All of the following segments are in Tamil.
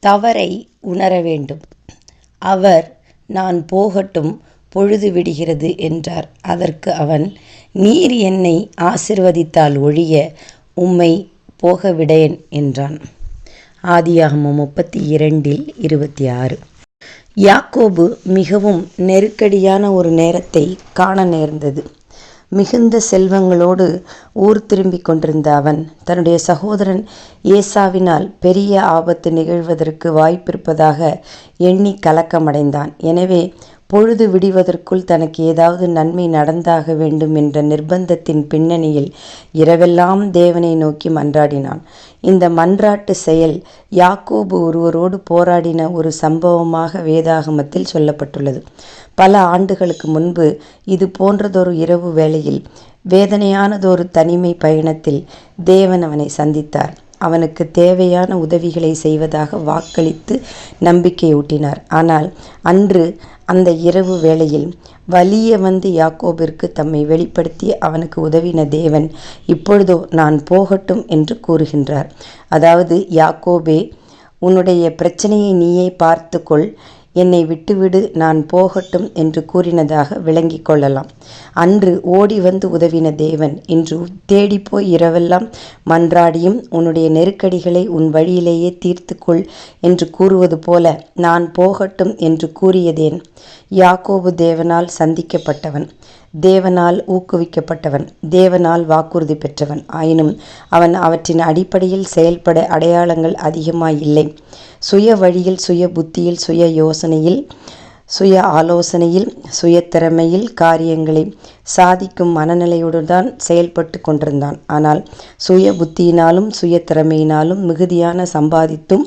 தவறை உணர வேண்டும். அவர், நான் போகட்டும், பொழுது விடிகிறது என்றார். அதற்கு அவன், நீர் என்னை ஆசீர்வதித்தால் ஒழிய உம்மை போகவிடேன் என்றான். ஆதியாகமம் 32:26. யாக்கோபு மிகவும் நெருக்கடியான ஒரு நேரத்தை காண நேர்ந்தது. மிகுந்த செல்வங்களோடு ஊர் திரும்பிக் கொண்டிருந்த அவன் தன்னுடைய சகோதரன் ஏசாவினால் பெரிய ஆபத்து நிகழ்வதற்கு வாய்ப்பிருப்பதாக எண்ணி கலக்கமடைந்தான். எனவே பொழுது விடிவதற்குள் தனக்கு ஏதாவது நன்மை நடந்தாக வேண்டும் என்ற நிர்பந்தத்தின் பின்னணியில் இரவெல்லாம் தேவனை நோக்கி மன்றாடினான். இந்த மன்றாட்டு செயல் யாக்கோபு ஒருவரோடு போராடின ஒரு சம்பவமாக வேதாகமத்தில் சொல்லப்பட்டுள்ளது. பல ஆண்டுகளுக்கு முன்பு இது போன்றதொரு இரவு வேளையில் வேதனையானதொரு தனிமை பயணத்தில் தேவன் அவனை சந்தித்தார். அவனுக்கு தேவையான உதவிகளை செய்வதாக வாக்களித்து நம்பிக்கையூட்டினார். ஆனால் அன்று அந்த இரவு வேளையில் வலிய வந்து யாக்கோபிற்கு தம்மை வெளிப்படுத்தி அவனுக்கு உதவின தேவன் இப்பொழுதோ நான் போகட்டும் என்று கூறுகின்றார். அதாவது, யாக்கோபே, உன்னுடைய பிரச்சனையை நீயே பார்த்துக்கொள், என்னை விட்டுவிடு, நான் போகட்டும் என்று கூறினதாக விளங்கி கொள்ளலாம். அன்று ஓடி வந்து உதவின தேவன் இன்று தேடிப்போய் இரவெல்லாம் மன்றாடியும் உன்னுடைய நெருக்கடிகளை உன் வழியிலேயே தீர்த்துக்கொள் என்று கூறுவது போல நான் போகட்டும் என்று கூறியதேன்? யாக்கோபு தேவனால் சந்திக்கப்பட்டவன், தேவனால் ஊக்குவிக்கப்பட்டவன், தேவனால் வாக்குறுதி பெற்றவன். ஆயினும் அவன் அவற்றின் அடிப்படையில் செயல்பட அடையாளங்கள் அதிகமாயில்லை. சுய வழியில், சுய புத்தியில், சுய யோசனையில், சுய ஆலோசனையில், சுய திறமையில் காரியங்களை சாதிக்கும் மனநிலையுடன் தான் செயல்பட்டு கொண்டிருந்தான். ஆனால் சுய புத்தியினாலும் சுய திறமையினாலும் மிகுதியான சம்பாதித்தும்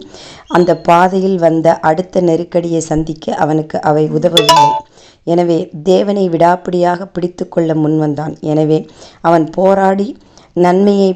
அந்த பாதையில் வந்த அடுத்த நெருக்கடியை சந்திக்க அவனுக்கு அவை உதவவில்லை. எனவே தேவனை விடாப்பிடியாக பிடித்து கொள்ள முன்வந்தான். எனவே அவன் போராடி நன்மையை